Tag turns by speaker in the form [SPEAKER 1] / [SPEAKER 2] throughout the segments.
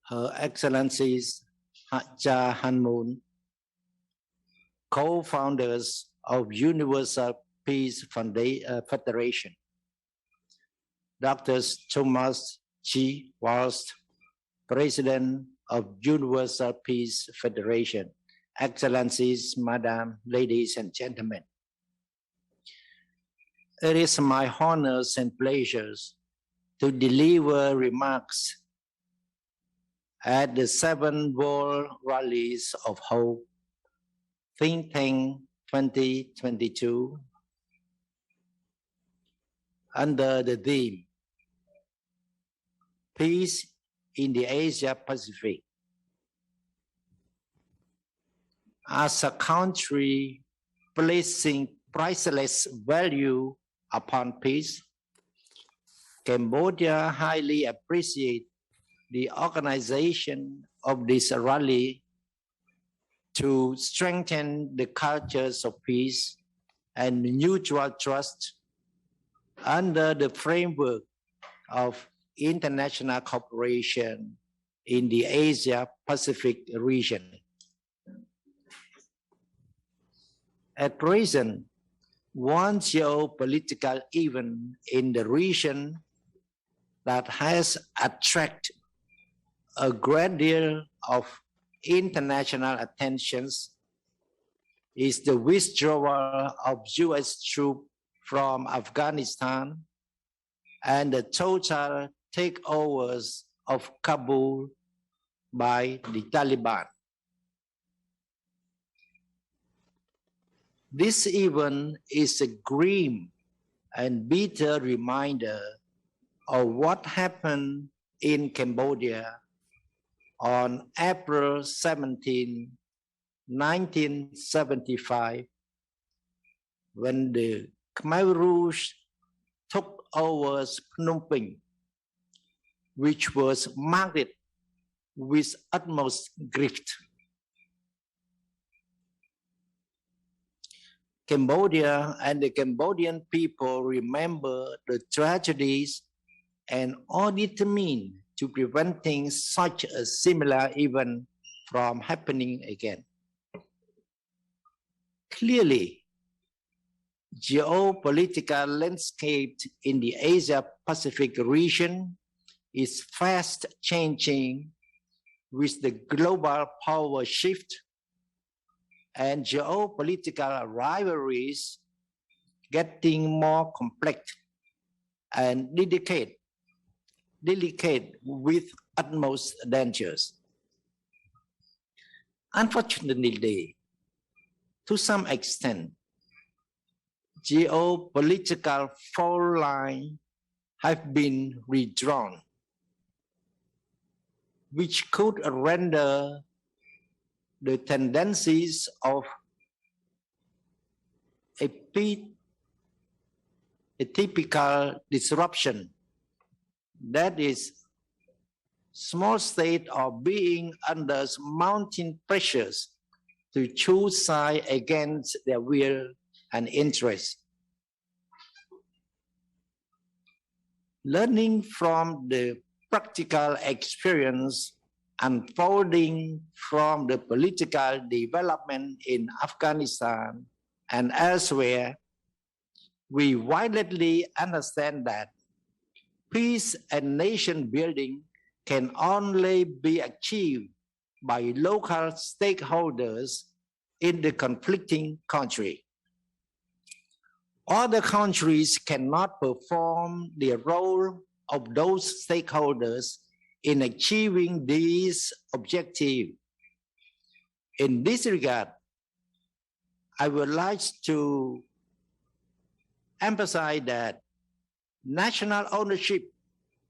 [SPEAKER 1] Her Excellencies Haja Hanmoon, co-founders of Universal Peace Federation, Dr. Thomas G. Walsh, President of Universal Peace Federation, Excellencies, Madam, ladies and gentlemen. It is my honors and pleasures to deliver remarks at the 7th World Rallies of Hope Think Tank 2022 under the theme Peace in the Asia Pacific. As a country placing priceless value upon peace, Cambodia highly appreciates the organization of this rally to strengthen the cultures of peace and mutual trust under the framework of international cooperation in the Asia-Pacific region. At present, one geopolitical event in the region that has attracted a great deal of international attentions is the withdrawal of U.S. troops from Afghanistan and the total takeovers of Kabul by the Taliban. This event is a grim and bitter reminder of what happened in Cambodia on April 17, 1975, when the Khmer Rouge took over Phnom Penh, which was marked with utmost grief. Cambodia and the Cambodian people remember the tragedies and are determined to preventing such a similar event from happening again. Clearly, geopolitical landscape in the Asia-Pacific region is fast changing with the global power shift and geopolitical rivalries getting more complex and delicate with utmost dangers. Unfortunately, to some extent, geopolitical fault lines have been redrawn, which could render the tendencies of a typical disruption, that is, small states are being under mounting pressures to choose sides against their will and interest. Learning from the practical experience unfolding from the political development in Afghanistan and elsewhere, we widely understand that peace and nation building can only be achieved by local stakeholders in the conflicting country. Other countries cannot perform the role of those stakeholders in achieving these objectives. In this regard, I would like to emphasize that national ownership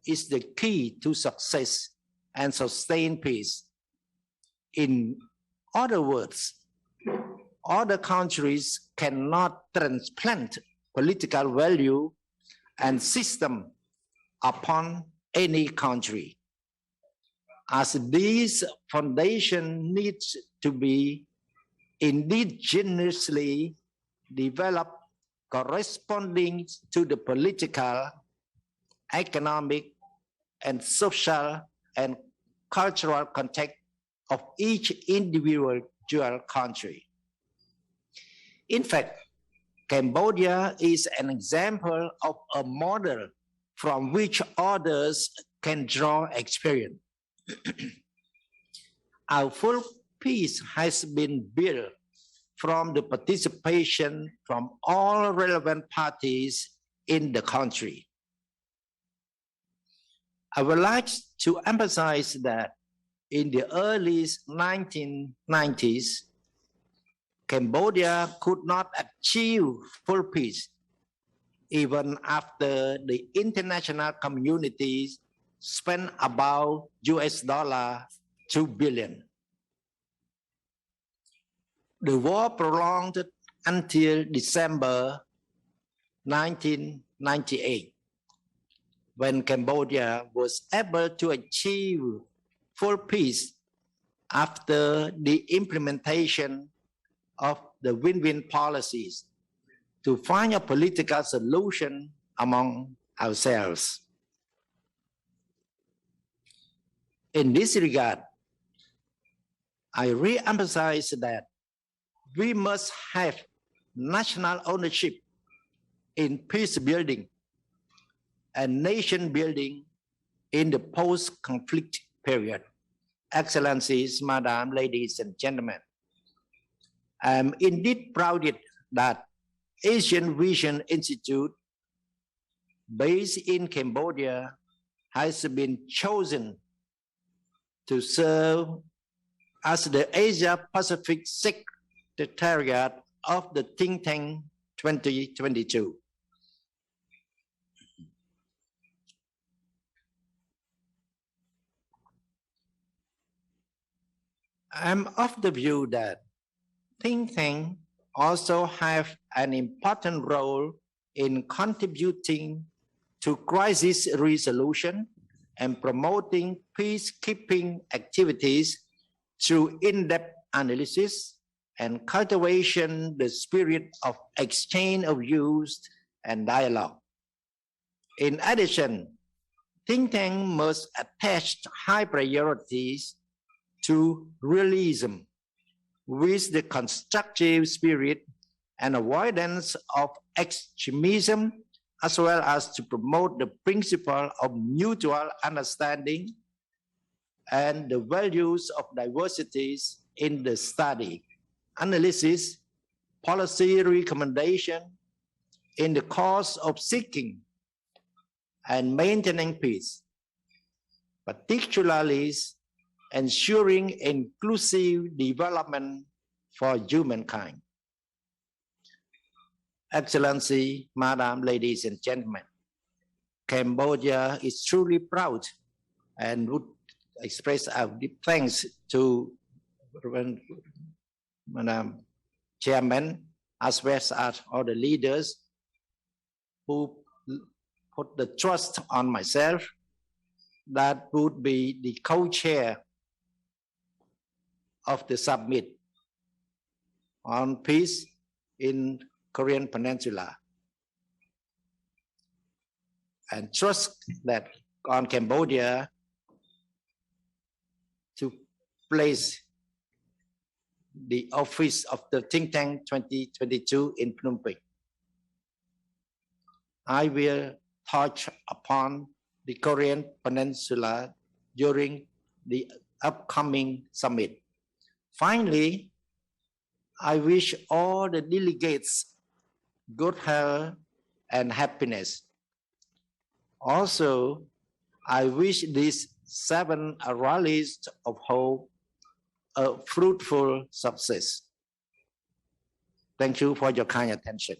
[SPEAKER 1] is the key to success and sustained peace. In other words, other countries cannot transplant political value and system upon any country, as this foundation needs to be indigenously developed corresponding to the political, economic, and social and cultural context of each individual country. In fact, Cambodia is an example of a model from which others can draw experience. Our full peace has been built from the participation from all relevant parties in the country. I would like to emphasize that in the early 1990s, Cambodia could not achieve full peace even after the international community spent about $2 billion. The war prolonged until December 1998, when Cambodia was able to achieve full peace after the implementation of the win-win policies to find a political solution among ourselves. In this regard, I re-emphasize that we must have national ownership in peace building and nation building in the post-conflict period. Excellencies, Madam, ladies and gentlemen, I am indeed proud that Asian Vision Institute, based in Cambodia, has been chosen to serve as the Asia-Pacific Secretariat of the think tank 2022. I'm of the view that think tanks also have an important role in contributing to crisis resolution and promoting peacekeeping activities through in-depth analysis and cultivation the spirit of exchange of views and dialogue. In addition, think tanks must attach high priorities to realism with the constructive spirit and avoidance of extremism, as well as to promote the principle of mutual understanding and the values of diversities in the study, analysis, policy recommendation in the course of seeking and maintaining peace, particularly ensuring inclusive development for humankind. Excellency, Madam, ladies and gentlemen, Cambodia is truly proud and would express our deep thanks to Madam Chairman, as well as all the leaders who put the trust on myself that would be the co-chair of the summit on peace in Korean Peninsula, and trust that on Cambodia to place the office of the think tank 2022 in Phnom Penh. I will touch upon the Korean Peninsula during the upcoming summit. Finally, I wish all the delegates good health and happiness. Also, I wish these 7 rallies of hope a fruitful success. Thank you for your kind attention.